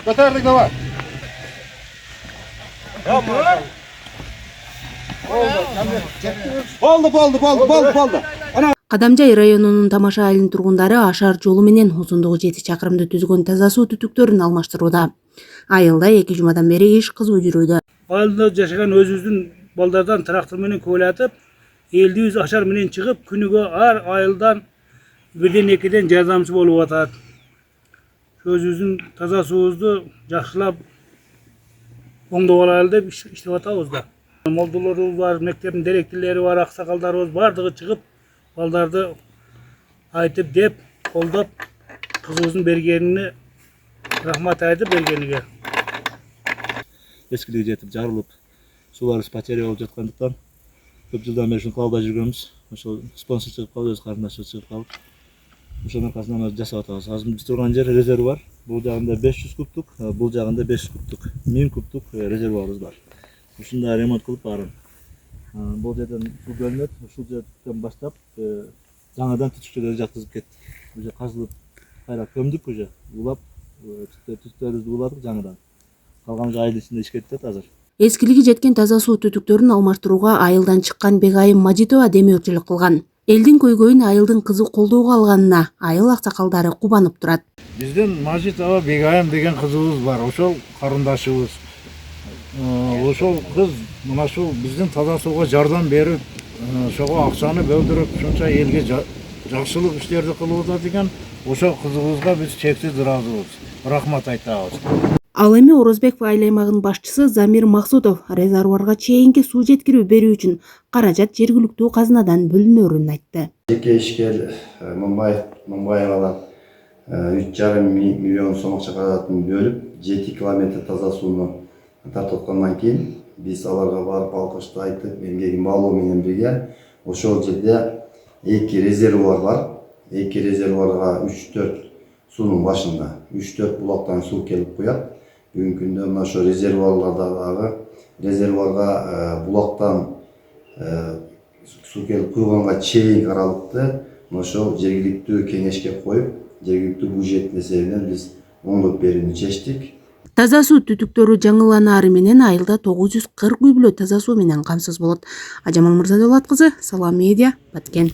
Котардык давай. Болду. Кадамжай районунун Тамаша айылынын тургундары Ашар жолу менен узундугу 7 чакырымды түзгөн таза суу түтүктөрүн алмаштырууда. Айылда 2 жумадан бери иш кызуу жүрүүдө. Айылда жашаган өзүбүздүн балдардан трактор менен көөлатып, элдибиз Ашар менен чыгып, күнүгө ар айылдан бирден экиден жардамчы болуп атат. Өзүбүздүн таза суубузду жакшылап оңдоп алалы деп иштеп атабыз да. Молдолорубуз бар, мектептин директорлори бар, аксакалдарыбыз бардыгы чыгып, балдарды айтып деп, колдоп, кызыбыздын бергенине рахмат айтып бергениге. Ескилиги жетип жарылып, сууларыбыз потеря болуп жаткандыктан көп жылдан бери ушул кабылда жүргөнбүз. Ошол спонсор чыгып калып, өз карындашыбыз чыгып калып, ошонун аркасынан жасап атабыз. Азыр биз турган жер резервуар. Бул жагында 500 кубтук, бул жагында 500 кубтук, 1000 кубтук резервуарыбыз бар. Ушунда ремонт кылып баарын. Бул жерден суу бөлүнөт, ушул жерден баштап жаңадан түтүкчөлөрдү жаткызып кеттик. Уже казылып, кайра көмдүк уже, улап, түтүктөрүбүздү уладык жаңадан. Калган айыл ичинде ишке кетет азыр. Эскилиги жеткен таза суу түтүктөрүн алмаштырууга айылдан чыккан Бегайым Мажитова демөөрчүлүк кылган. Элдин көйгөйүн айылдын кызы колдоого алганына айыл аксакалдары кубанып турат. Биздин Мажитова Бегайым деген кызыбыз бар, ошол карындашыбыз. Ошол кыз мына ушул биздин таза сууга жардам берип, ошого акчаны бөлдүрүп, ушунча элге жакшылык иштерди кылып атат экен. Ошол кызыбызга биз чексиз ыраазыбыз. Рахмат айтабыз. Ал эми Орозбеков айыл аймагынын башчысы Замир Максутов резервуарга чейинки суу жеткирип берүү үчүн каражат жергиликтүү казынадан бөлүнөрүн айтты. Жеке ишкер Мамбаевалар 3,5 миллион сом акча каражатын бөлүп 7 километр таза сууну тартыткандан кийин биз аларга барып алкышты айтып, эмгегин баалоо менен бирге ошол жерде 2 резервуар бар. 2 резервуарга 3-4 суунун башында 3-4 булактан суу келип куят. Бүгүнкү күндө мына ошо резервуарга булактан суу келип куйганга чейинки аралыкты ошол жергиликтүү кеңешке коюп, жергиликтүү бюджет эсебинен биз оңдоп берүүнү чечтик. Таза суу түтүктөрү жаңыланаары менен айылда 940 үй бүлө таза суу менен камсыз болот. Ажамал Мырзадолат кызы, Салам Медиа, Баткен.